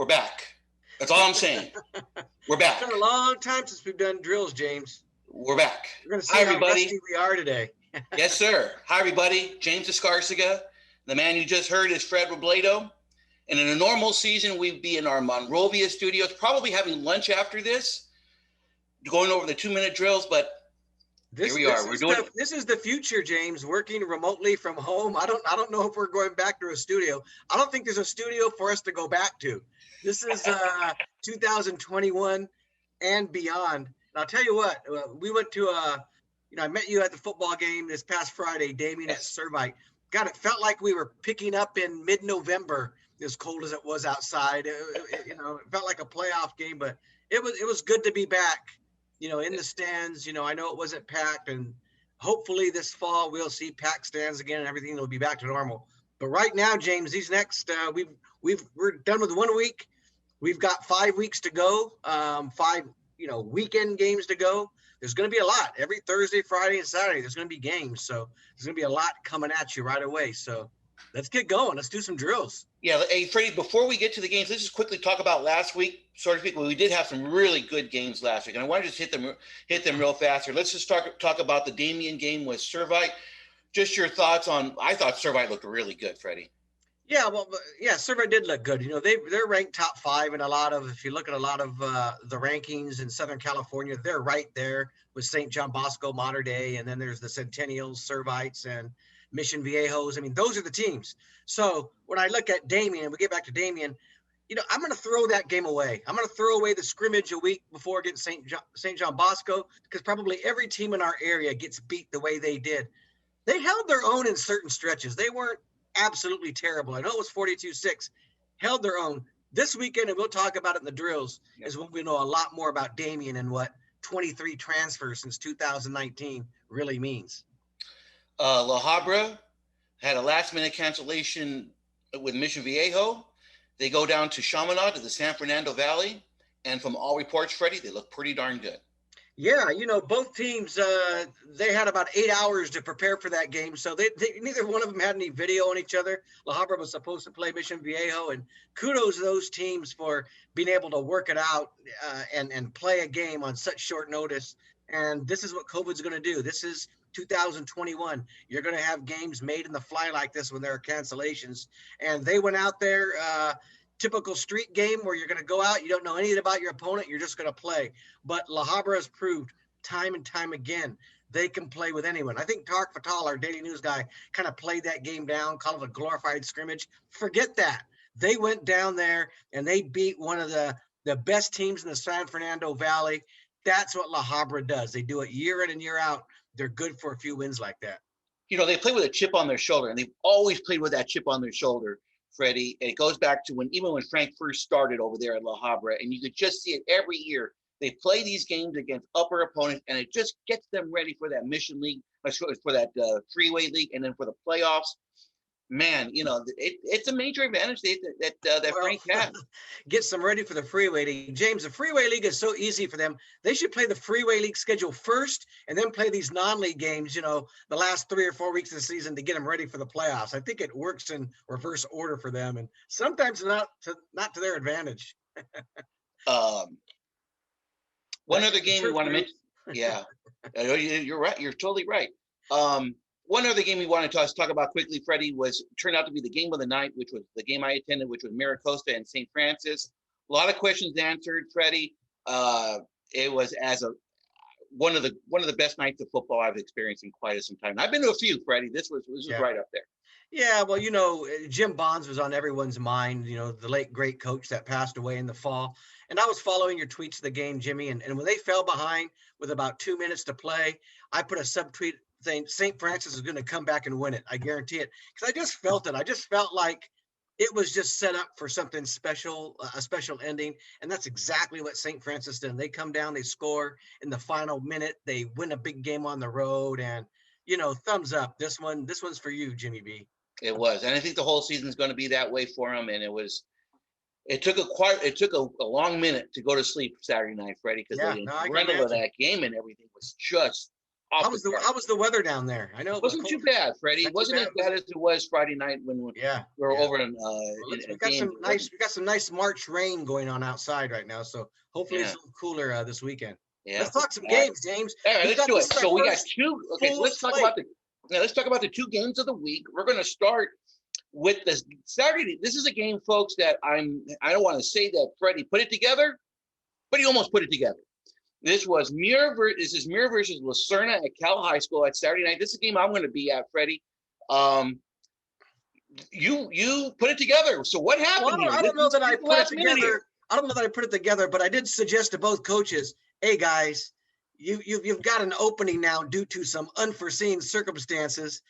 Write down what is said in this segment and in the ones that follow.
We're back. That's all I'm saying. We're back. It's been a long time since we've done drills, James. We're back. We're going to see Hi, how everybody. rusty we are today. Yes, sir. Hi, everybody. James Escarcega. The man you just heard is Fred Robledo. And in a normal season, we'd be in our Monrovia studios, probably having lunch after this, going over the 2-minute drills, but here we are. This is the future, James, working remotely from home. I don't know if we're going back to a studio. I don't think there's a studio for us to go back to. This is 2021 and beyond. And I'll tell you what, we went to I met you at the football game this past Friday, Damien, at Servite. God, it felt like we were picking up in mid-November, as cold as it was outside. It felt like a playoff game, but it was good to be back. In the stands. I know it wasn't packed, and hopefully this fall we'll see packed stands again and everything will be back to normal. But right now, James, these next we're done with 1 week. We've got 5 weeks to go, 5 weekend games to go. There's going to be a lot every Thursday, Friday, and Saturday. There's going to be games, so there's going to be a lot coming at you right away. So let's get going. Let's do some drills. Yeah, hey, Freddie, before we get to the games, let's just quickly talk about last week, so to speak. We did have some really good games last week, and I want to just hit them real fast here. Let's just talk about the Damien game with Servite. Just your thoughts on – I thought Servite looked really good, Freddie. Yeah, Servite did look good. They're ranked top 5 in if you look at a lot of the rankings in Southern California, they're right there with St. John Bosco, Mater Dei, and then there's the Centennials, Servites, and Mission Viejos. I mean, those are the teams. So when I look at Damien, and we get back to Damien, I'm going to throw that game away. I'm going to throw away the scrimmage a week before against St. John Bosco, because probably every team in our area gets beat the way they did. They held their own in certain stretches. They weren't absolutely terrible. I know it was 42-6, held their own. This weekend, and we'll talk about it in the drills, is when we know a lot more about Damien and what 23 transfers since 2019 really means. La Habra had a last-minute cancellation with Mission Viejo. They go down to Chaminade, to the San Fernando Valley, and from all reports, Freddie, they look pretty darn good. Yeah, both teams, they had about 8 hours to prepare for that game, so they neither one of them had any video on each other. La Habra was supposed to play Mission Viejo, and kudos to those teams for being able to work it out and play a game on such short notice. And this is what COVID's going to do. This is 2021. You're going to have games made in the fly like this when there are cancellations. And they went out there, typical street game where you're going to go out, you don't know anything about your opponent, you're just going to play. But La Habra has proved time and time again they can play with anyone. I think Tarek Fatal, our Daily News guy, kind of played that game down, called it a glorified scrimmage. Forget that. They went down there and they beat one of the best teams in the San Fernando Valley. That's what La Habra does. They do it year in and year out. They're good for a few wins like that. They play with a chip on their shoulder, and they've always played with that chip on their shoulder, Freddie. And it goes back to when Frank first started over there at La Habra, and you could just see it every year. They play these games against upper opponents, and it just gets them ready for that Mission League, for that Freeway League, and then for the playoffs. Man, it's a major advantage that Frank has. Gets them ready for the Freeway League. James, the Freeway League is so easy for them. They should play the Freeway League schedule first and then play these non-league games, the last 3 or 4 weeks of the season to get them ready for the playoffs. I think it works in reverse order for them, and sometimes not to their advantage. One other game we want to mention. Yeah, you're right. You're totally right. One other game we wanted to talk about quickly, Freddie, turned out to be the game of the night, which was the game I attended, which was Miracosta and St. Francis. A lot of questions answered, Freddie. It was one of the best nights of football I've experienced in quite some time. I've been to a few, Freddie. This was right up there. Yeah, well, Jim Bonds was on everyone's mind, the late great coach that passed away in the fall. And I was following your tweets of the game, Jimmy, and when they fell behind with about 2 minutes to play, I put a subtweet saying St. Francis is going to come back and win it. I guarantee it. Because I just felt it. I just felt like it was just set up for something special, a special ending. And that's exactly what St. Francis did. They come down, they score in the final minute. They win a big game on the road. And, thumbs up. This one's for you, Jimmy B. It was. And I think the whole season is going to be that way for them. And it took a long minute to go to sleep Saturday night, Freddie, because the rental of that game and everything was just off How the was the chart. how was the weather down there? I know it was Wasn't cold. too bad, Freddie. It wasn't as bad as it was Friday night when we Yeah. were over in Well, a we got game. some nice March rain going on outside right now. So hopefully it's Yeah, a little cooler this weekend. yeah. Let's talk some All right, games, James. all right. Let's do This it. is our So we got first two. Okay, so full let's talk slate. about let's talk about the two games of the week. We're going to start with this Saturday. This is a game, folks, that I don't want to say that Freddie put it together, but he almost put it together. This was Muir. This is Muir versus Serna at Cal High School at Saturday night. This is a game I'm going to be at, Freddie. You put it together. So what happened here? I don't know that I put it together. Here. I don't know that I put it together, but I did suggest to both coaches, hey guys, you've got an opening now due to some unforeseen circumstances,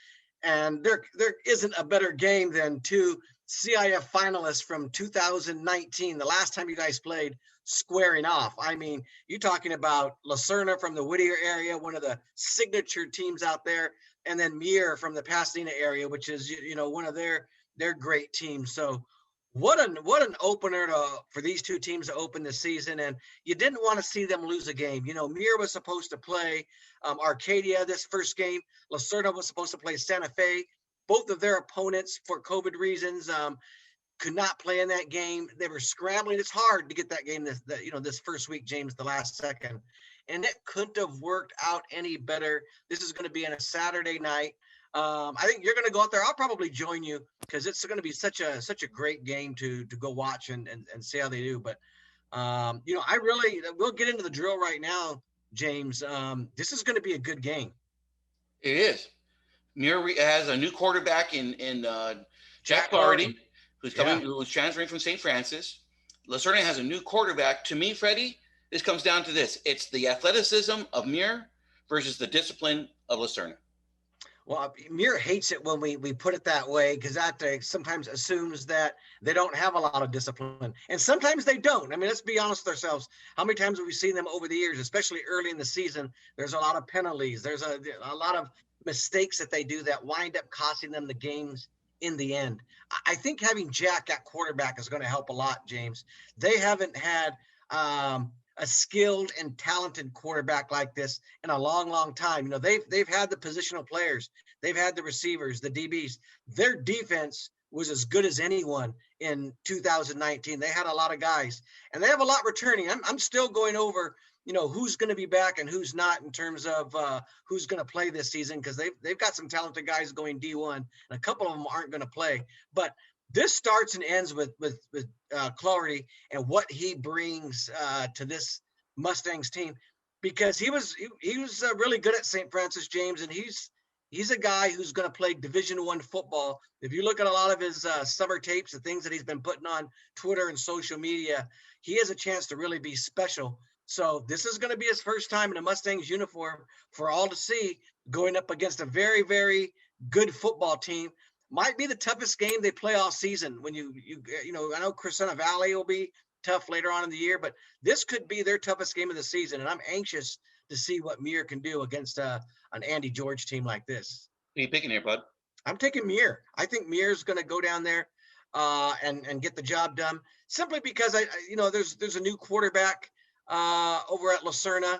and there isn't a better game than two CIF finalists from 2019, the last time you guys played, squaring off. I mean, you're talking about Serna from the Whittier area, one of the signature teams out there, and then Muir from the Pasadena area, which is one of their great teams. So what an opener for these two teams to open the season, and you didn't want to see them lose a game. Muir was supposed to play Arcadia this first game. Serna was supposed to play Santa Fe. Both of their opponents, for COVID reasons, could not play in that game. They were scrambling. It's hard to get that game this first week, James, the last second. And it couldn't have worked out any better. This is going to be on a Saturday night. I think you're going to go out there. I'll probably join you because it's going to be such a great game to go watch and see how they do. But, we'll get into the drill right now, James. This is going to be a good game. It is. Muir has a new quarterback in Jack Clardy, who's transferring from St. Francis. Serna has a new quarterback. To me, Freddie, this comes down to this. It's the athleticism of Muir versus the discipline of Serna. Well, Muir hates it when we put it that way because that sometimes assumes that they don't have a lot of discipline. And sometimes they don't. I mean, let's be honest with ourselves. How many times have we seen them over the years, especially early in the season? There's a lot of penalties. There's a lot of mistakes that they do that wind up costing them the games in the end. I think having Jack at quarterback is going to help a lot, James. They haven't had a skilled and talented quarterback like this in a long time. They've had the positional players. They've had the receivers, the DBs. Their defense was as good as anyone in 2019. They had a lot of guys, and they have a lot returning. I'm still going over who's going to be back and who's not in terms of who's going to play this season because they've got some talented guys going D1 and a couple of them aren't going to play. But this starts and ends with Clardy and what he brings to this Mustangs team because he was really good at St. Francis, James, and he's a guy who's going to play Division I football. If you look at a lot of his summer tapes, the things that he's been putting on Twitter and social media, he has a chance to really be special. So this is going to be his first time in a Mustangs uniform for all to see, going up against a very, very good football team. Might be the toughest game they play all season. When I know Crescenta Valley will be tough later on in the year, but this could be their toughest game of the season. And I'm anxious to see what Muir can do against an Andy George team like this. Who are you picking here, bud? I'm taking Muir. I think Muir's going to go down there and get the job done simply because there's a new quarterback over at Serna.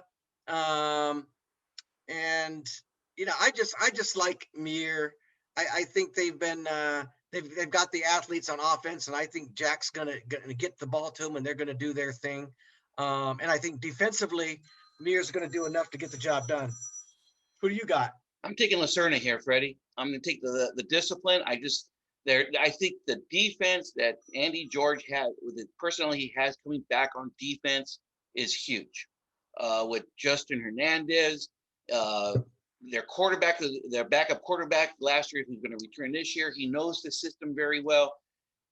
And I just like Muir. I think they've been they've got the athletes on offense, and I think Jack's gonna get the ball to them, and they're gonna do their thing. And I think defensively, Muir's gonna do enough to get the job done. Who do you got? I'm taking Serna here, Freddie. I'm gonna take the discipline. I think the defense that Andy George had with the personnel he has coming back on defense is huge. With Justin Hernandez, their backup quarterback last year, who's going to return this year. He knows the system very well.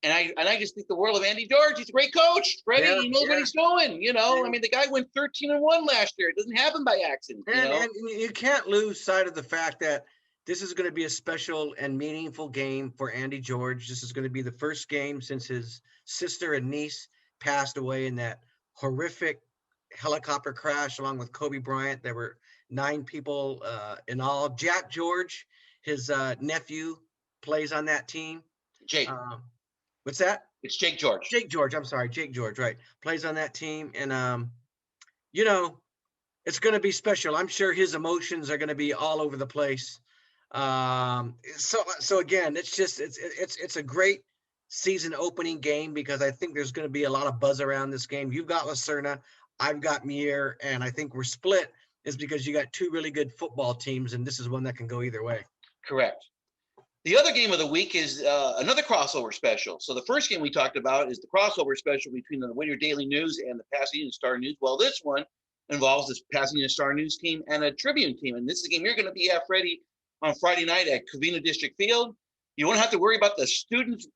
And I just think the world of Andy George. He's a great coach, Freddie. Yeah, he knows what he's doing. I mean, the guy went 13-1 last year. It doesn't happen by accident. And you can't lose sight of the fact that this is going to be a special and meaningful game for Andy George. This is going to be the first game since his sister and niece passed away in that horrific helicopter crash along with Kobe Bryant. There were 9 people in all. Jack George, his nephew, plays on that team. Jake. What's that? It's Jake George. Jake George. I'm sorry. Jake George, right. Plays on that team. And, it's going to be special. I'm sure his emotions are going to be all over the place. So again, it's a great season opening game because I think there's going to be a lot of buzz around this game. You've got Serna, I've got Muir, and I think we're split is because you got two really good football teams, and this is one that can go either way. Correct. The other game of the week is another crossover special. So the first game we talked about is the crossover special between the Whittier Daily News and the Pasadena Star News. Well, this one involves this Pasadena Star News team and a Tribune team. And this is a game you're going to be at, Freddie, on Friday night at Covina District Field. You won't have to worry about the students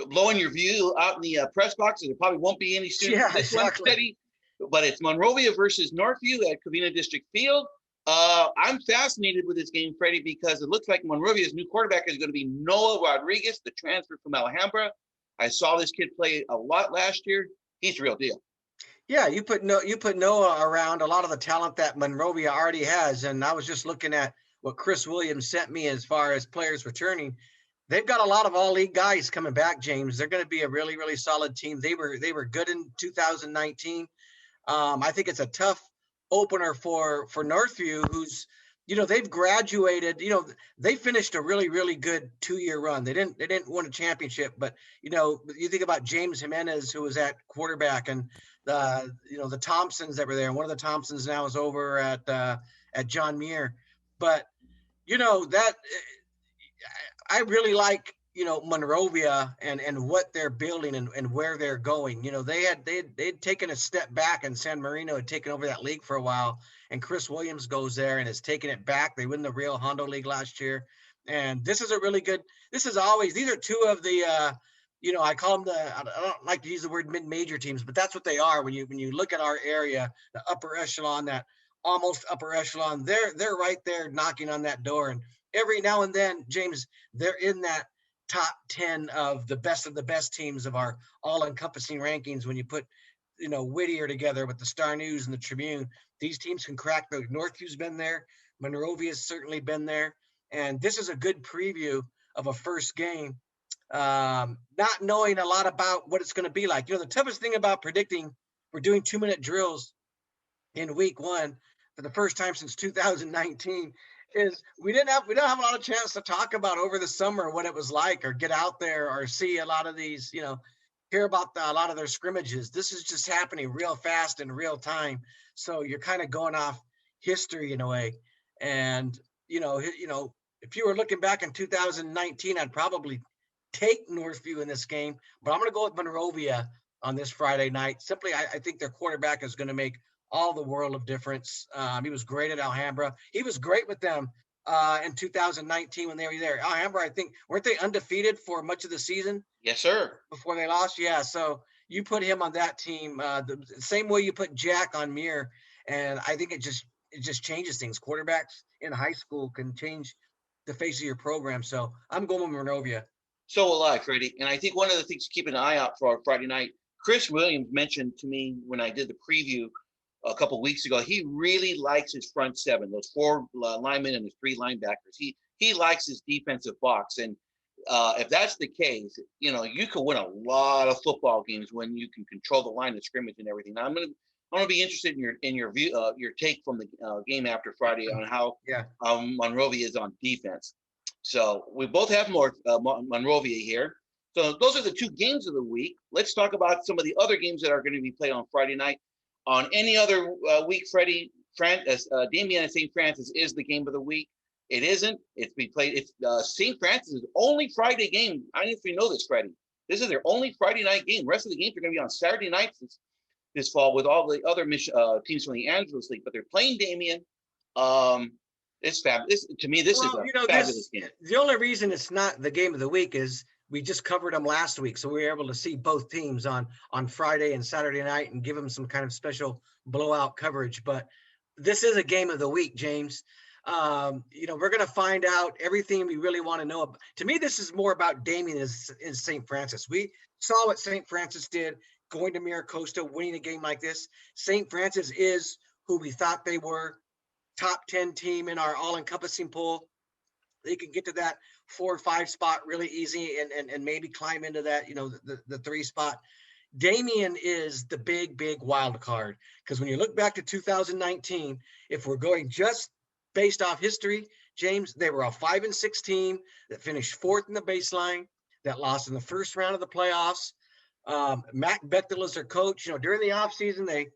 blowing your view out in the press box. There probably won't be any students this one, Freddie. But it's Monrovia versus Northview at Covina District Field. I'm fascinated with this game, Freddie, because it looks like Monrovia's new quarterback is going to be Noah Rodriguez, the transfer from Alhambra. I saw this kid play a lot last year. He's the real deal. Yeah, you put Noah around a lot of the talent that Monrovia already has, and I was just looking at what Chris Williams sent me as far as players returning. They've got a lot of all-league guys coming back, James. They're going to be a really, really solid team. They were good in 2019. I think it's a tough opener for Northview, who's, they've graduated. They finished a really, really good 2-year run. They didn't win a championship, but you think about James Jimenez, who was at quarterback, and the Thompsons that were there. And one of the Thompsons now is over at John Muir. But that I really like Monrovia and what they're building and where they're going. They'd taken a step back, and San Marino had taken over that league for a while, and Chris Williams goes there and has taken it back. They win the Real Hondo League last year, and these are two of the I call them I don't like to use the word mid-major teams, but that's what they are. When you look at our area, the upper echelon, that almost upper echelon, they're right there knocking on that door. And every now and then, James, they're in that top 10 of the best teams of our all-encompassing rankings. When you put, Whittier together with the Star News and the Tribune, these teams can crack the Northview's been there. Monrovia's certainly been there. And this is a good preview of a first game, not knowing a lot about what it's going to be like. The toughest thing about predicting, we're doing 2-minute drills in week one for the first time since 2019, is we don't have a lot of chance to talk about over the summer what it was like, or get out there or see a lot of these, hear about a lot of their scrimmages. This is just happening real fast in real time. So you're kind of going off history in a way. And, if you were looking back in 2019, I'd probably take Northview in this game, but I'm going to go with Monrovia on this Friday night. Simply, I think their quarterback is going to make all the world of difference. He was great at Alhambra. He was great with them in 2019 when they were there. Alhambra, I think, weren't they undefeated for much of the season? Yes, sir. Before they lost? Yeah. So you put him on that team the same way you put Jack on Muir, and I think it just changes things. Quarterbacks in high school can change the face of your program. So I'm going with Monrovia. So will I, Freddie. And I think one of the things to keep an eye out for Friday night, Chris Williams mentioned to me when I did the preview a couple of weeks ago, he really likes his front seven, those 4 linemen and his 3 linebackers. He likes his defensive box. And if that's the case, you can win a lot of football games when you can control the line of scrimmage and everything. Now, I'm gonna be interested in your view, your take from the game after Friday on how Monrovia is on defense. So we both have more Monrovia here. So those are the 2 games of the week. Let's talk about some of the other games that are going to be played on Friday night. On any other week, Freddie, Damien and St. Francis is the game of the week. It isn't. It's being played. It's St. Francis' only Friday game. I don't know if you know this, Freddie. This is their only Friday night game. The rest of the games are going to be on Saturday nights this fall with all the other teams from the Angeles League. But they're playing Damien. It's fabulous. To me, this is a fabulous game. The only reason it's not the game of the week is we just covered them last week, so we were able to see both teams on Friday and Saturday night and give them some kind of special blowout coverage. But this is a game of the week, James. We're going to find out everything we really want to know. To me, this is more about Damien in St. Francis. We saw what St. Francis did going to Miracosta, winning a game like this. St. Francis is who we thought they were, top 10 team in our all-encompassing poll. They can get to that 4 or 5 spot really easy and maybe climb into that, the 3 spot. Damien is the big wild card, because when you look back to 2019, if we're going just based off history, James, they were a 5-6 team that finished fourth in the baseline, that lost in the first round of the playoffs. Matt Bechtel is their coach. During the offseason, they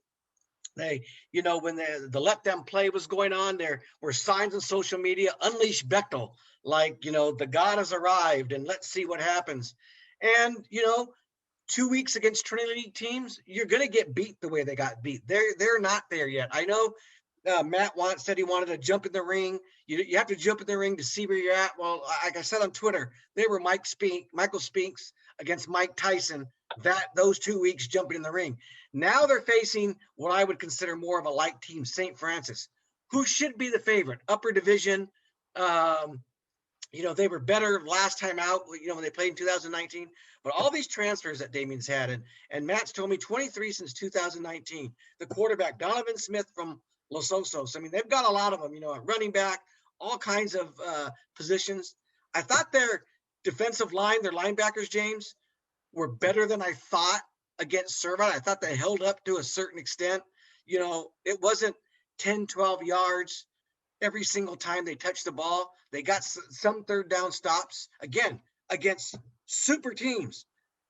when the let them play was going on, there were signs on social media, unleash Bechtel, like, the God has arrived and let's see what happens. And 2 weeks against Trinity League teams, you're going to get beat the way they got beat. They're not there yet. I know Matt said he wanted to jump in the ring. You have to jump in the ring to see where you're at. Well, like I said on Twitter, they were Michael Spinks against Mike Tyson, those 2 weeks jumping in the ring. Now they're facing what I would consider more of a light team, St. Francis, who should be the favorite, upper division. They were better last time out, when they played in 2019. But all these transfers that Damien's had, and Matt's told me 23 since 2019. The quarterback, Donovan Smith from Los Osos. I mean, they've got a lot of them, at running back, all kinds of positions. I thought their defensive line, their linebackers, James, were better than I thought against Serna. I thought they held up to a certain extent. It wasn't 10, 12 yards every single time they touched the ball. They got some third down stops, again, against super teams.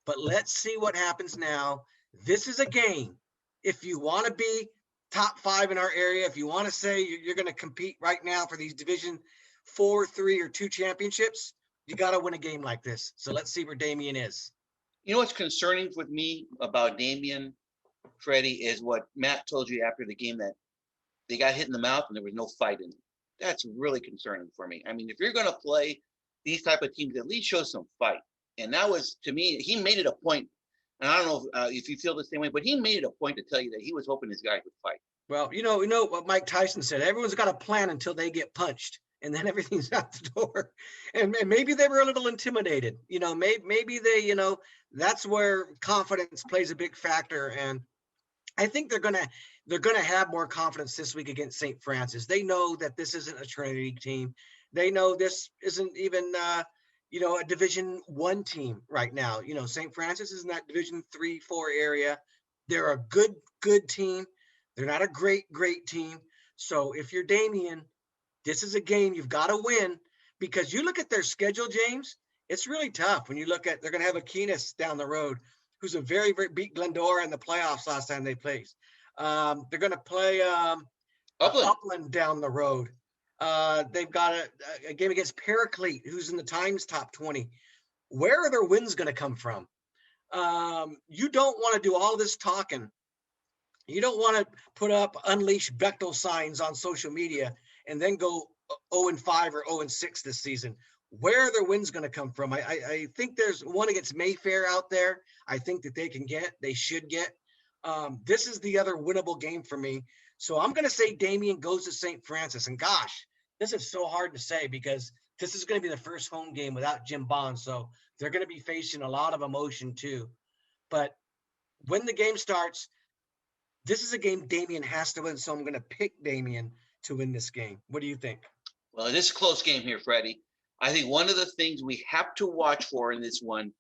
But let's see what happens now. This is a game. If you want to be top 5 in our area, if you want to say you're going to compete right now for these Division 4, 3, or 2 championships, you got to win a game like this. So let's see where Damien is. What's concerning with me about Damien, Freddie, is what Matt told you after the game, that they got hit in the mouth and there was no fight in it. That's really concerning for me. I mean, if you're going to play these type of teams, at least show some fight. And that was, to me, he made it a point. And I don't know if you feel the same way, but he made it a point to tell you that he was hoping his guy would fight. Well, you know what Mike Tyson said, everyone's got a plan until they get punched, and then everything's out the door. And maybe they were a little intimidated. Maybe they, that's where confidence plays a big factor. And I think they're gonna have more confidence this week against St. Francis. They know that this isn't a Trinity League team. They know this isn't even a Division 1 team right now. St. Francis is in that Division 3, 4 area. They're a good team. They're not a great team. So if you're Damien, this is a game you've got to win, because you look at their schedule, James, it's really tough. When you look at, they're going to have Aquinas down the road, who's a very beat Glendora in the playoffs last time they played. They're going to play Upland down the road. They've got a game against Paraclete, who's in the Times top 20. Where are their wins going to come from? You don't want to do all this talking. You don't want to put up unleash Bechtel signs on social media and then go 0-5 or 0-6 this season. Where are their wins going to come from? I think there's one against Mayfair out there. I think that they should get. This is the other winnable game for me. So I'm going to say Damien goes to St. Francis. And gosh, this is so hard to say, because this is going to be the first home game without Jim Bond. So they're going to be facing a lot of emotion too. But when the game starts, this is a game Damien has to win. So I'm going to pick Damien to win this game. What do you think? Well, it is a close game here, Freddie. I think one of the things we have to watch for in this one,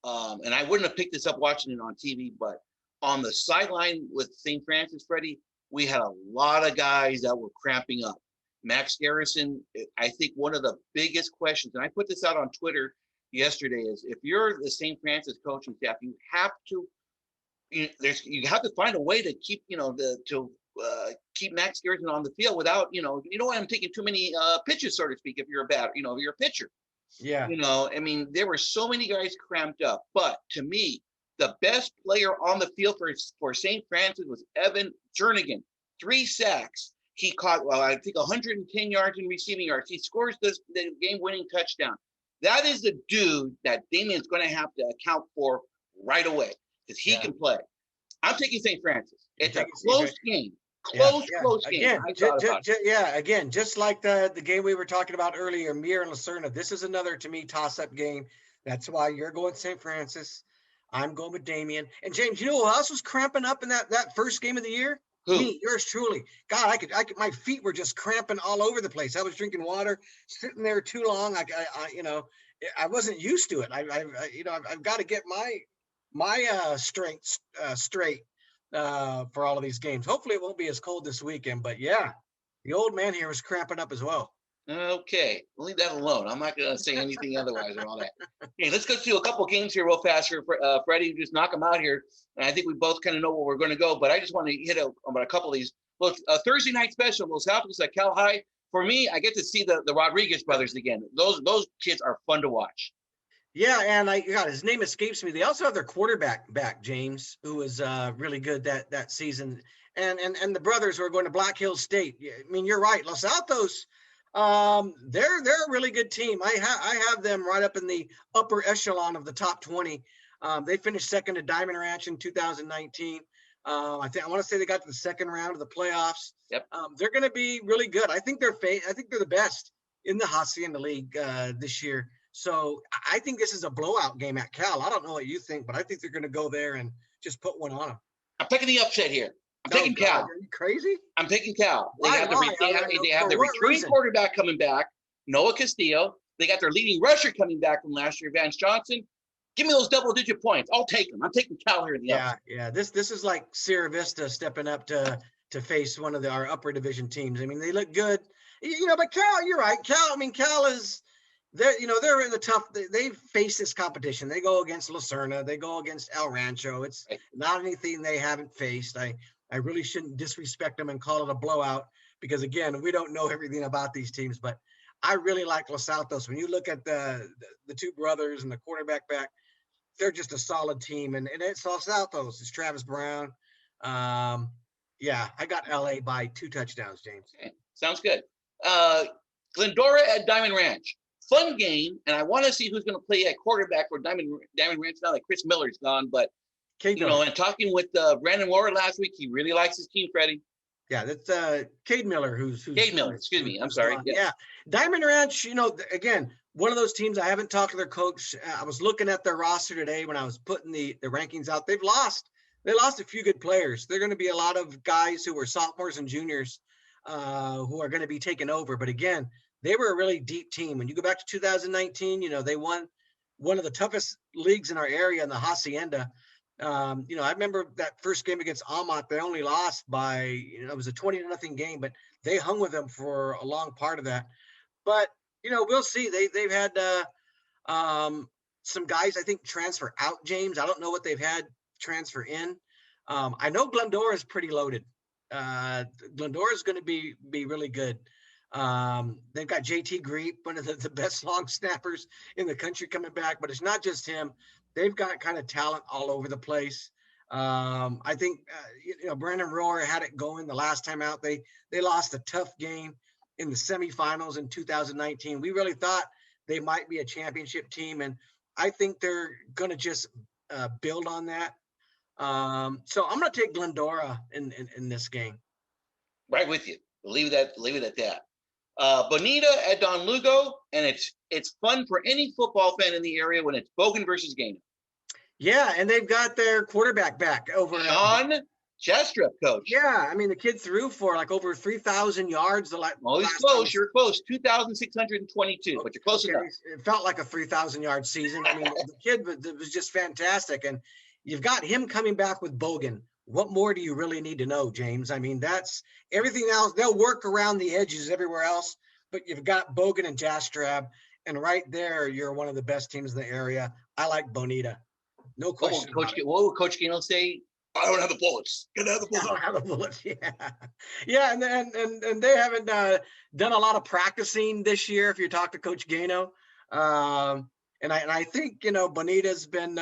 and I wouldn't have picked this up watching it on TV, but on the sideline with St. Francis, Freddie, we had a lot of guys that were cramping up. Max Garrison, I think one of the biggest questions, and I put this out on Twitter yesterday, is if you're the St. Francis coaching staff, you have to find a way to keep, keep Max Garrison on the field without, I'm taking too many pitches, so to speak, if you're if you're a pitcher. Yeah. I mean, there were so many guys cramped up, but to me, the best player on the field for St. Francis was Evan Jernigan. 3 sacks. He caught, I think 110 yards in receiving yards. He scores the game-winning touchdown. That is the dude that Damien's going to have to account for right away, because he can play. I'm taking St. Francis. It's a close game. Close game. Again, just like the game we were talking about earlier, Muir and Serna, this is another, to me, toss-up game. That's why you're going St. Francis. I'm going with Damien. And James, you know who else was cramping up in that first game of the year? Who? Me, yours truly. God, I could. My feet were just cramping all over the place. I was drinking water, sitting there too long. I wasn't used to it. I've got to get straight for all of these games. Hopefully it won't be as cold this weekend, but yeah, the old man here was cramping up as well. Okay, leave that alone. I'm not going to say anything otherwise and all that. Hey, let's go through a couple games here real fast here, Freddie. Just knock them out here. And I think we both kind of know where we're going to go, but I just want to hit about a couple of these. Look, Thursday night special, Los Altos at Cal High. For me, I get to see the Rodriguez brothers again. Those kids are fun to watch. Yeah, and his name escapes me. They also have their quarterback back, James, who was really good that season. And the brothers who are going to Black Hills State. I mean, you're right. Los Altos, they're a really good team. I have them right up in the upper echelon of the top 20. They finished second to Diamond Ranch in 2019. I want to say they got to the second round of the playoffs. Yep. They're going to be really good. I think they're the best in the Hacienda League this year. So I think this is a blowout game at Cal. I don't know what you think, but I think they're going to go there and just put one on them. I'm picking the upset here. I'm picking Cal. Are you crazy? I'm picking Cal. They Why? have the returning quarterback coming back, Noah Castillo. They got their leading rusher coming back from last year, Vance Johnson. Give me those double-digit points. I'll take them. I'm taking Cal here in the upset. Yeah. This is like Sierra Vista stepping up to face one of our upper division teams. I mean, they look good, but Cal, you're right. Cal is. They're in the tough. They face this competition. They go against La Serna. They go against El Rancho. It's not anything they haven't faced. I really shouldn't disrespect them and call it a blowout because again, we don't know everything about these teams. But I really like Los Altos. When you look at the two brothers and the quarterback back, they're just a solid team. And it's Los Altos. It's Travis Brown. Yeah, I got LA by 2 touchdowns, James. Okay. Sounds good. Glendora at Diamond Ranch. Fun game, and I want to see who's going to play at quarterback for Diamond Ranch now that Chris Miller's gone. But, and talking with Brandon Moore last week, he really likes his team, Freddie. Yeah, that's Cade Miller, who's Cade Miller, excuse me. I'm sorry. Yeah. Diamond Ranch, again, one of those teams I haven't talked to their coach. I was looking at their roster today when I was putting the rankings out. They lost a few good players. They're going to be a lot of guys who were sophomores and juniors who are going to be taking over. But again, they were a really deep team. When you go back to 2019, they won one of the toughest leagues in our area in the Hacienda. I remember that first game against Almont, they only lost by, it was a 20-0 game, but they hung with them for a long part of that. But, we'll see. They've had some guys, I think, transfer out, James. I don't know what they've had transfer in. I know Glendora is pretty loaded. Glendora is going to be really good. They've got JT Greep, one of the best long snappers in the country coming back, but it's not just him. They've got kind of talent all over the place. I think, Brandon Rohr had it going the last time out. They lost a tough game in the semifinals in 2019. We really thought they might be a championship team, and I think they're going to just build on that. So I'm going to take Glendora in this game. Right with you. Leave it at that. Bonita at Don Lugo, and it's fun for any football fan in the area when it's Bogan versus Gaino. Yeah, and they've got their quarterback back over Sean Chestrup, coach. Yeah, I mean the kid threw for like over 3,000 yards. He's close. You're close. 2,622, but you're close enough. It felt like a 3,000-yard season. I mean, the kid was just fantastic, and you've got him coming back with Bogan. What more do you really need to know, James? I mean, that's everything else. They'll work around the edges everywhere else, but you've got Bogan and Jastrab, and right there, you're one of the best teams in the area. I like Bonita. No question. What will Coach Gaino say? I don't have the bullets. I don't have the bullets. Yeah. And they haven't done a lot of practicing this year. If you talk to Coach Gaino, and I think Bonita's been.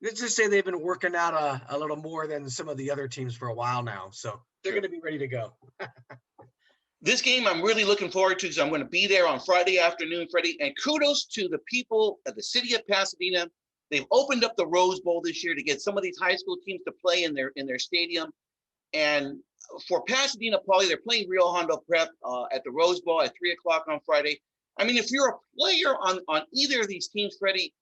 Let's just say they've been working out a little more than some of the other teams for a while now. So they're going to be ready to go. This game I'm really looking forward to because I'm going to be there on Friday afternoon, Freddie. And kudos to the people of the city of Pasadena. They've opened up the Rose Bowl this year to get some of these high school teams to play in their stadium. And for Pasadena Poly, they're playing Rio Hondo Prep at the Rose Bowl at 3 o'clock on Friday. I mean, if you're a player on either of these teams, Freddie,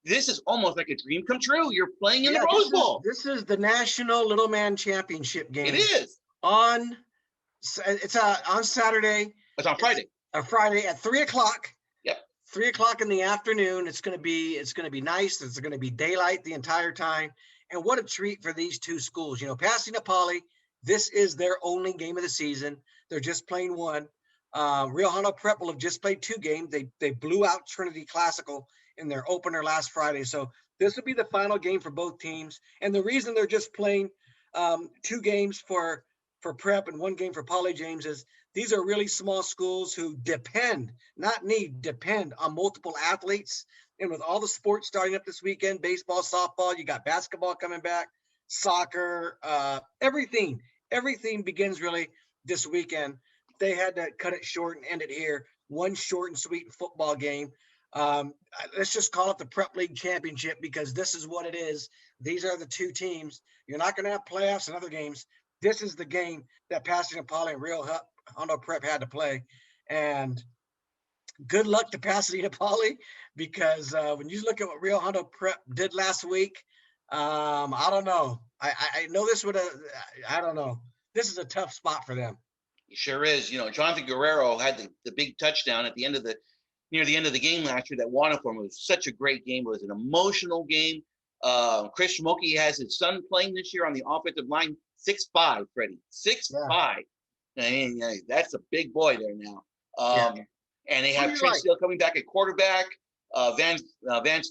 this is almost like a dream come true. You're playing in the Rose Bowl. This is the National Little Man Championship game. It is. It's on Saturday. It's on Friday. Friday at 3 o'clock. Yep. 3:00 in the afternoon. It's going to be nice. It's going to be daylight the entire time. And what a treat for these two schools. Pasadena Poly, this is their only game of the season. They're just playing one. Rio Hondo Prep will have just played 2 games. They blew out Trinity Classical in their opener last Friday. So this will be the final game for both teams. And the reason they're just playing 2 games for Prep and 1 game for Poly, James, is these are really small schools who depend on multiple athletes. And with all the sports starting up this weekend, baseball, softball, you got basketball coming back, soccer, everything begins really this weekend. They had to cut it short and end it here. One short and sweet football game. Let's just call it the Prep League Championship, because this is what it is. These are the 2 teams. You're not going to have playoffs and other games. This is the game that Pasadena Poly and Rio Hondo Prep had to play. And good luck to Pasadena Poly, because when you look at what Rio Hondo Prep did last week, I don't know. I know this I don't know. This is a tough spot for them. It sure is. Jonathan Guerrero had the big touchdown at the end of near the end of the game last year that won it for him. It was such a great game. It was an emotional game. Chris Schmokey has his son playing this year on the offensive line, 6'5", Freddie, 6'5". Yeah. That's a big boy there now. And they have Trey Steele coming back at quarterback. Vance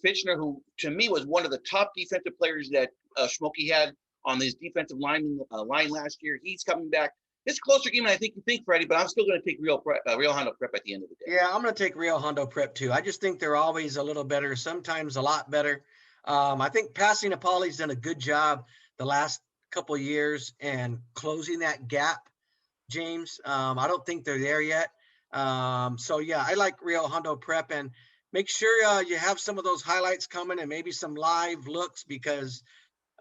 Fitchner, who to me was one of the top defensive players that Schmokey had on this defensive line last year. He's coming back. It's a closer game than I think you think, Freddie, but I'm still going to take Rio Hondo Prep at the end of the day. Yeah, I'm going to take Rio Hondo Prep too. I just think they're always a little better, sometimes a lot better. I think Pasadena Poly's done a good job the last couple of years and closing that gap, James. I don't think they're there yet. So yeah, I like Rio Hondo Prep, and make sure you have some of those highlights coming and maybe some live looks, because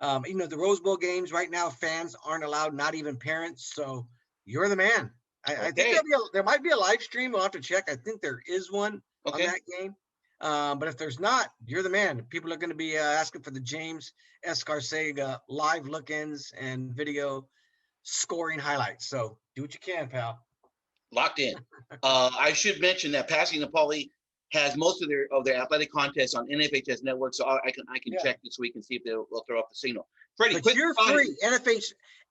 the Rose Bowl games right now, fans aren't allowed, not even parents. So you're the man. I think there might be a live stream. We'll have to check. I think there is one on that game. But if there's not, you're the man. People are going to be asking for the James Escarcega live look-ins and video scoring highlights. So do what you can, pal. Locked in. I should mention that Pasadena Poly has most of their athletic contests on NFHS Network, so I can check this week and see if they'll throw off the signal. Freddie, but you're free.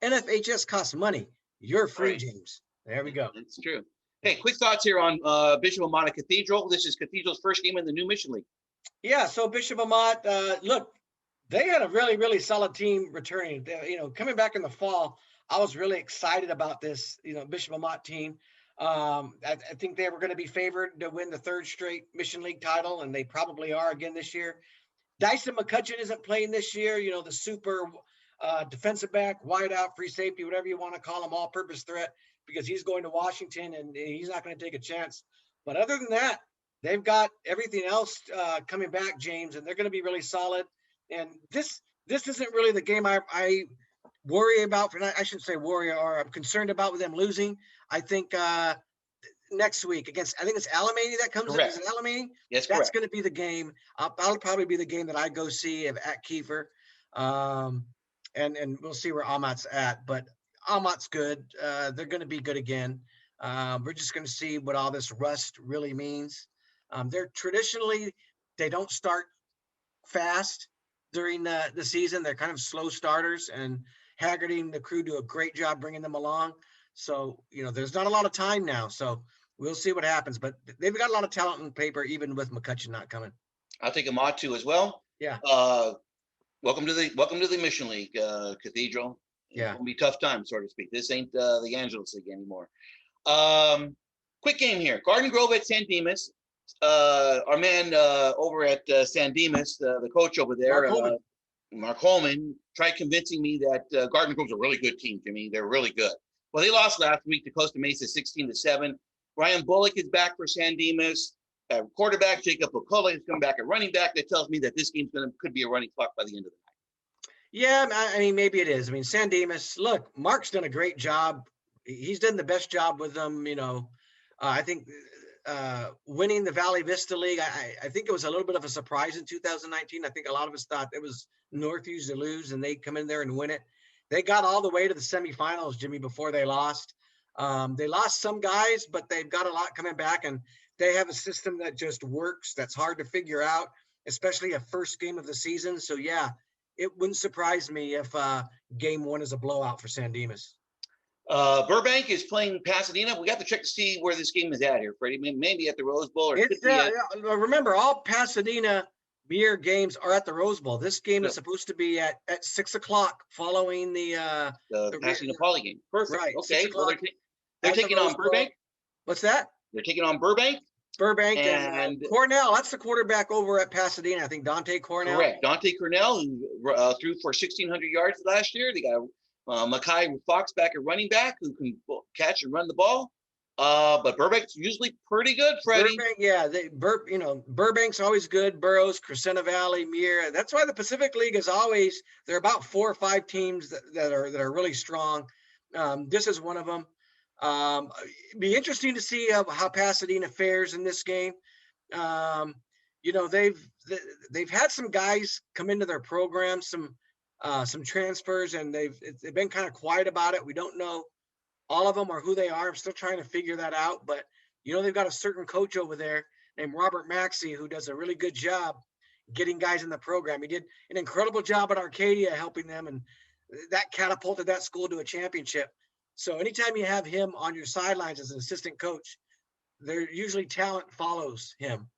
NFHS costs money. You're free, right. James. There we go. That's true. Hey, quick thoughts here on Bishop Amat Cathedral. This is Cathedral's first game in the new Mission League. Yeah, so Bishop Amat, look, they had a really, really solid team returning. Coming back in the fall, I was really excited about this, Bishop Amat team. I think they were going to be favored to win the 3rd straight Mission League title, and they probably are again this year. Dyson McCutcheon isn't playing this year, the super defensive back, wideout, free safety, whatever you want to call him, all-purpose threat, because he's going to Washington and he's not going to take a chance. But other than that, they've got everything else coming back, James, and they're going to be really solid. And this isn't really the game I worry about. I shouldn't say worry, or I'm concerned about with them losing. I think next week I think it's Alamany that comes in. Is it Alamany? Yes, that's going to be the game. That'll probably be the game that I go see at Kiefer. And we'll see where Amat's at. But Amat's good. They're going to be good again. We're just going to see what all this rust really means. They're traditionally, they don't start fast during the season. They're kind of slow starters, and Haggerty and the crew do a great job bringing them along. So, there's not a lot of time now. So we'll see what happens. But they've got a lot of talent on paper, even with McCutcheon not coming. I'll take Amat too as well. Yeah. Welcome to the Mission League, Cathedral. Yeah. It's going to be tough times, so to speak. This ain't the Angeles League anymore. Quick game here. Garden Grove at San Dimas. Our man over at San Dimas, the coach over there, Mark Holman, tried convincing me that Garden Grove's a really good team, Jimmy. They're really good. Well, they lost last week to Costa Mesa 16-7. Ryan Bullock is back for San Dimas. Quarterback Jacob Okola is coming back at running back. That tells me that this game could be a running clock by the end of the night. Yeah, I mean, maybe it is. I mean, San Dimas, look, Mark's done a great job. He's done the best job with them. I think winning the Valley Vista League, I think it was a little bit of a surprise in 2019. I think a lot of us thought it was Northview to lose, and they come in there and win it. They got all the way to the semifinals, Jimmy, before they lost. They lost some guys, but they've got a lot coming back, and they have a system that just works. That's hard to figure out, especially a first game of the season. So yeah, it wouldn't surprise me if game one is a blowout for San Dimas. Burbank is playing Pasadena. We got to check to see where this game is at here, Freddie. Maybe at the Rose Bowl, or It's remember, all Pasadena Muir games are at the Rose Bowl. This game is supposed to be at 6:00 following the Pasadena Poly game. Perfect. Right. Okay. Well, they're taking on Burbank. What's that? They're taking on Burbank. Burbank and Cornell. That's the quarterback over at Pasadena. I think Dante Cornell. Correct. Dante Cornell, who threw for 1,600 yards last year. They got Mackay Fox back at running back, who can catch and run the ball. But Burbank's usually pretty good, Freddie. Burbank, yeah. Burbank's always good. Burroughs, Crescenta Valley, Muir. That's why the Pacific League is always, there are about 4 or 5 teams that are really strong. This is one of them. It'd be interesting to see how Pasadena fares in this game. They've had some guys come into their program, some transfers, and they've been kind of quiet about it. We don't know all of them or who they are. I'm still trying to figure that out, but they've got a certain coach over there named Robert Maxey who does a really good job getting guys in the program. He did an incredible job at Arcadia helping them, and that catapulted that school to a championship. So anytime you have him on your sidelines as an assistant coach, there usually talent follows him.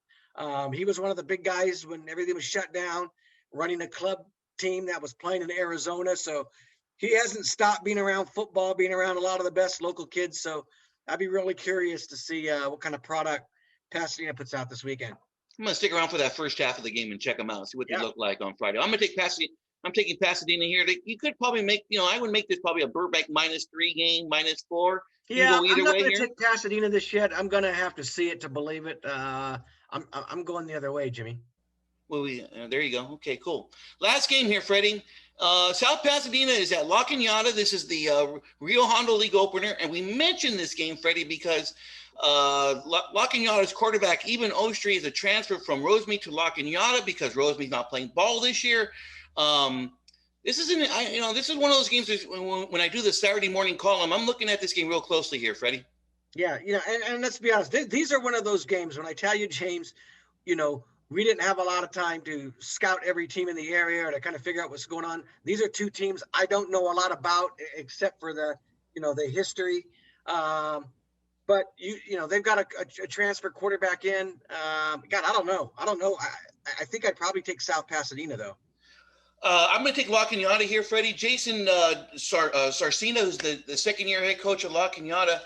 He was one of the big guys when everything was shut down, running a club team that was playing in Arizona. So he hasn't stopped being around football, being around a lot of the best local kids. So I'd be really curious to see what kind of product Pasadena puts out this weekend. I'm going to stick around for that first half of the game and check them out, see what they look like on Friday. I'm taking Pasadena here. You could probably make, I would make this probably a Burbank -3 game, -4. Yeah, I'm not going to take Pasadena this yet. I'm going to have to see it to believe it. I'm going the other way, Jimmy. Well, there you go. Okay, cool. Last game here, Freddie. South Pasadena is at La Cañada. This is the Rio Hondo League opener, and we mentioned this game, Freddie, because La Cañada's quarterback, Eben Ostry, is a transfer from Rosemead to La Cañada because Rosemead's not playing ball this year. This is one of those games when I do the Saturday morning column, I'm looking at this game real closely here, Freddie. Yeah, and let's be honest, these are one of those games when I tell you, James, we didn't have a lot of time to scout every team in the area or to kind of figure out what's going on. These are 2 teams I don't know a lot about except for the history. But they've got a transfer quarterback in. God, I don't know. I think I'd probably take South Pasadena though. I'm going to take La Cañada here, Freddie. Jason Sarcina, who's the second-year head coach of La Cañada.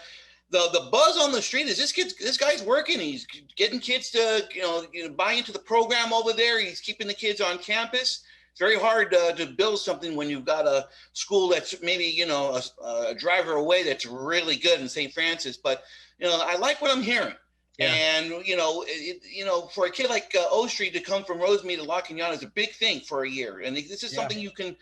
The buzz on the street is this guy's working. He's getting kids to buy into the program over there. He's keeping the kids on campus. It's very hard to build something when you've got a school that's maybe a driver away that's really good in St. Francis. But I like what I'm hearing. Yeah. And for a kid like Ostry to come from Rosemead to La Cañada is a big thing for a year, and this is something you can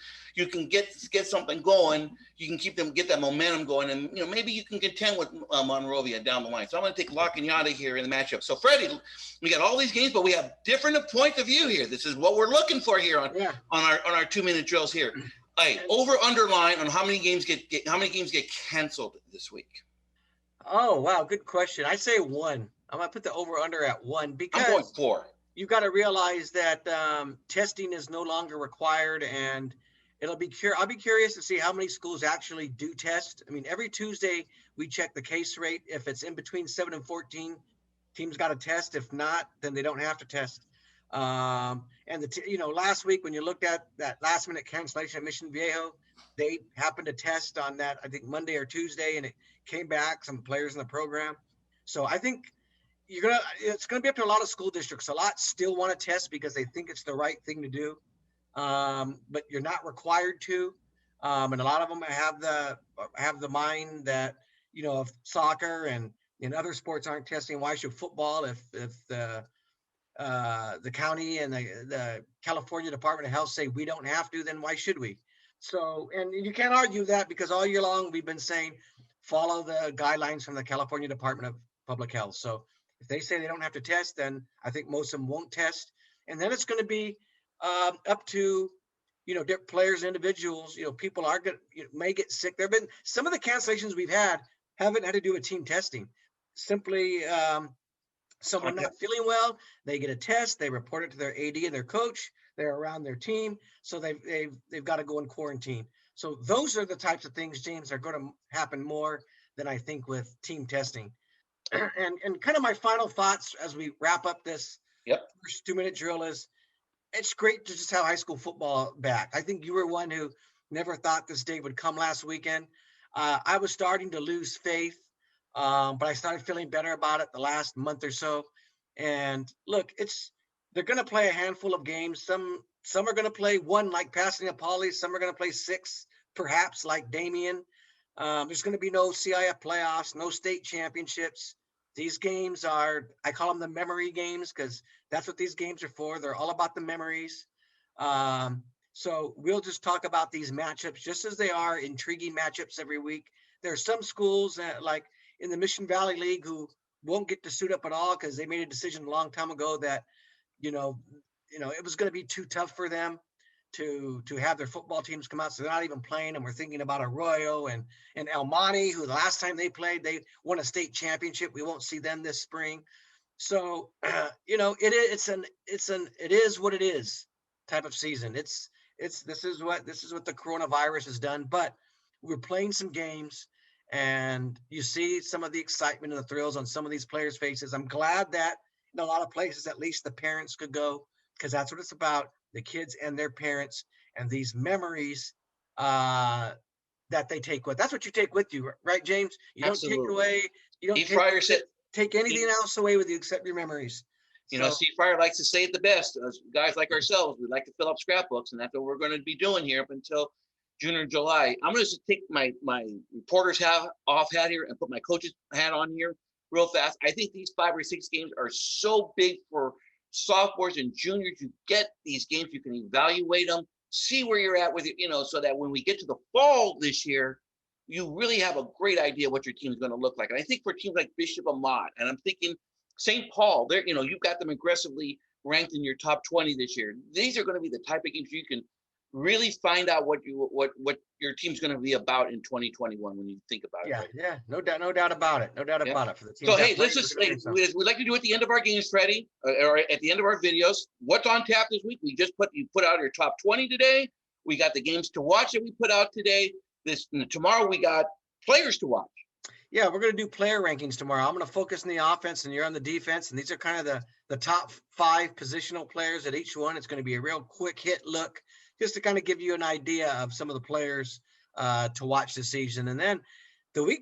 get something going. You can get that momentum going, and maybe you can contend with Monrovia down the line. So I'm going to take La Cañada here in the matchup. So Freddie, we got all these games, but we have different points of view here. This is what we're looking for here on our 2-minute drills here. Hey, over underline on how many games get canceled this week. Oh wow, good question. I say 1. I'm going to put the over-under at 1 because I'm going 4. You've got to realize that testing is no longer required, and I'll be curious to see how many schools actually do test. I mean, every Tuesday we check the case rate. If it's in between 7 and 14, teams got to test. If not, then they don't have to test. And last week when you looked at that last-minute cancellation at Mission Viejo, they happened to test on that, I think, Monday or Tuesday, and it came back, some players in the program. So I think it's going to be up to a lot of school districts. A lot still want to test because they think it's the right thing to do. But you're not required to. And a lot of them have the mind that, if soccer and other sports aren't testing, why should football? If the county and the California Department of Health say we don't have to, then why should we? So, and you can't argue that because all year long we've been saying, follow the guidelines from the California Department of Public Health. So if they say they don't have to test, then I think most of them won't test. And then it's going to be up to, different players, individuals, people are going to, may get sick. There have been some of the cancellations we've had haven't had to do with team testing. Simply Someone Okay. not feeling well, they get a test, they report it to their AD and their coach, they're around their team, so they've got to go in quarantine. So those are the types of things, James, are going to happen more than I think with team testing. And kind of my final thoughts as we wrap up this Yep. first 2-minute drill is it's great to just have high school football back. I think you were one who never thought this day would come last weekend. I was starting to lose faith, but I started feeling better about it the last month or so. And look, they're going to play a handful of games. Some are going to play one like Pasadena Poly. Some are going to play 6, perhaps like Damien. There's going to be no CIF playoffs, no state championships. These games I call them the memory games because that's what these games are for. They're all about the memories. So we'll just talk about these matchups just as they are, intriguing matchups every week. There are some schools that, like in the Mission Valley League, who won't get to suit up at all because they made a decision a long time ago that, you know, it was going to be too tough for them to have their football teams come out. So they're not even playing. And we're thinking about Arroyo and El Monte, who the last time they played, they won a state championship. We won't see them this spring. So, it is what it is type of season. This is what the coronavirus has done, but we're playing some games and you see some of the excitement and the thrills on some of these players' faces. I'm glad that in a lot of places, at least the parents could go, because that's what it's about, the kids and their parents and these memories that they take with. That's what you take with you, right, James? You don't take Absolutely. away, you don't Steve Fryer said, take anything else away with you except your memories. Steve Fryer likes to say it the best. As guys like ourselves, we like to fill up scrapbooks, and that's what we're going to be doing here up until June or July. I'm going to just take my reporter's hat here and put my coach's hat on here real fast. I think these 5 or 6 games are so big for sophomores and juniors. You get these games, you can evaluate them, see where you're at with it, so that when we get to the fall this year, you really have a great idea what your team is going to look like. And I think for teams like Bishop Amat, and I'm thinking St. Paul, you've got them aggressively ranked in your top 20 this year. These are going to be the type of games you can really find out what your team's going to be about in 2021 when you think about it. Yeah, right? yeah, no doubt about it. No doubt about it for the team. So hey, let's just we like to do at the end of our games, Freddie, or at the end of our videos. What's on tap this week? You put out your top 20 today. We got the games to watch that we put out today. Tomorrow we got players to watch. Yeah, we're going to do player rankings tomorrow. I'm going to focus on the offense and you're on the defense. And these are kind of the top 5 positional players at each one. It's going to be a real quick hit look just to kind of give you an idea of some of the players to watch this season. And then the week,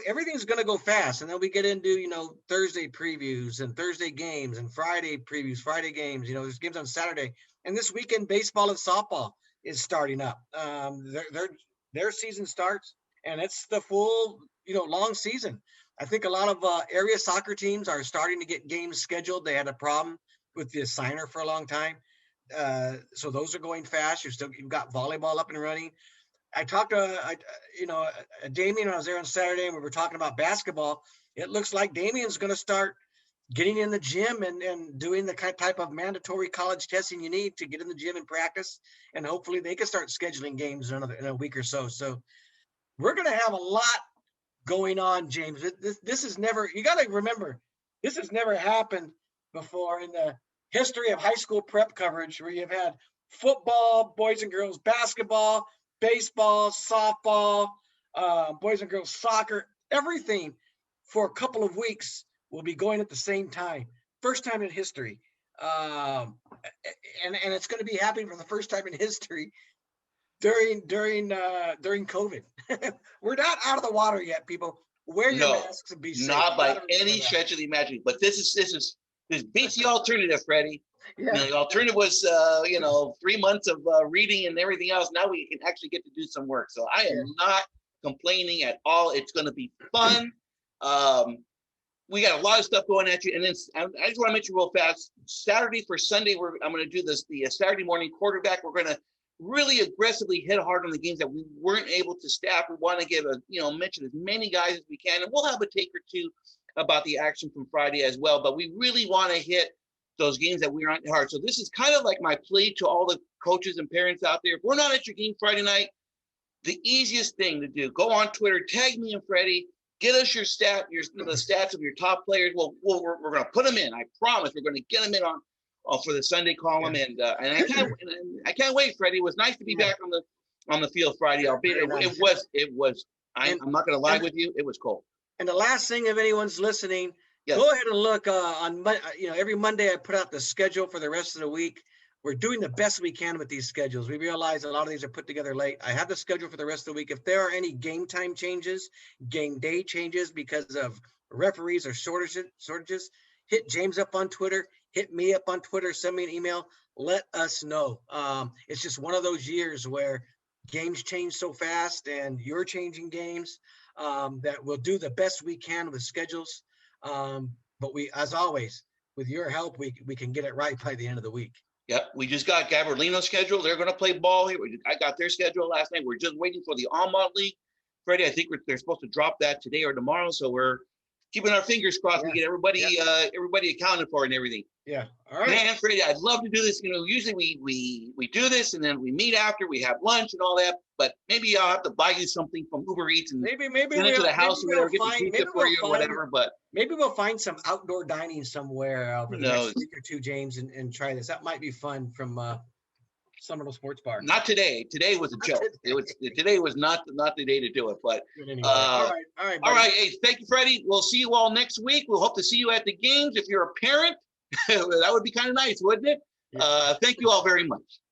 everything's going to go fast. And then we get into, Thursday previews and Thursday games and Friday previews, Friday games. There's games on Saturday. And this weekend, baseball and softball is starting up. Their season starts and it's the full, long season. I think a lot of area soccer teams are starting to get games scheduled. They had a problem with the assigner for a long time. So those are going fast. You've got volleyball up and running. I talked to, Damien when I was there on Saturday and we were talking about basketball. It looks like Damien's going to start getting in the gym and doing the type of mandatory college testing you need to get in the gym and practice. And hopefully they can start scheduling games in a week or so. So we're going to have a lot going on, James. This is never, you got to remember, this has never happened before in the history of high school prep coverage where you've had football, boys and girls basketball, baseball, softball, boys and girls soccer, everything for a couple of weeks will be going at the same time. First time in history. And it's going to be happening for the first time in history during COVID. We're not out of the water yet, people. Wear your masks and be safe. Not by any stretch of the imagination. But this beats the alternative, Freddie. Yeah. The alternative was 3 months of reading and everything else. Now we can actually get to do some work. So I am not complaining at all. It's going to be fun. We got a lot of stuff going at you. And then I just want to mention real fast, Saturday for Sunday, I'm going to do the Saturday morning quarterback. We're going to really aggressively hit hard on the games that we weren't able to staff. We want to give mention as many guys as we can. And we'll have a take or two about the action from Friday as well. But we really want to hit those games that we aren't hard. So this is kind of like my plea to all the coaches and parents out there. If we're not at your game Friday night, the easiest thing to do, go on Twitter, tag me and Freddie, Get us your the stats of your top players. We're going to put them in. I promise. We're going to get them in on for the Sunday column, and I can't wait, Freddie. It was nice to be back on the field Friday. Albeit it was. I'm not going to lie with you. It was cold. And the last thing, if anyone's listening, yes. Go ahead and look on. Every Monday I put out the schedule for the rest of the week. We're doing the best we can with these schedules. We realize a lot of these are put together late. I have the schedule for the rest of the week. If there are any game time changes, game day changes because of referees or shortages, hit James up on Twitter, hit me up on Twitter, send me an email, let us know. It's just one of those years where games change so fast and you're changing games, that we'll do the best we can with schedules. But we, as always, with your help, we can get it right by the end of the week. Yep, we just got Gabrielino's schedule. They're going to play ball here. I got their schedule last night. We're just waiting for the Almont League. Freddie, I think they're supposed to drop that today or tomorrow. So we're keeping our fingers crossed. We get everybody accounted for and everything. Yeah. All right. Man, Freddie, I'd love to do this. Usually we do this and then we meet after, we have lunch and all that. But maybe I'll have to buy you something from Uber Eats and maybe send it to the house or whatever, get the pizza for you or whatever. But maybe we'll find some outdoor dining somewhere over the next week or two, James, and try this. That might be fun from Seminole Sports Bar. Not today. Today was a joke. Today was not the day to do it. But anyway. All right. Hey, thank you, Freddie. We'll see you all next week. We'll hope to see you at the games. If you're a parent, that would be kind of nice, wouldn't it? Thank you all very much.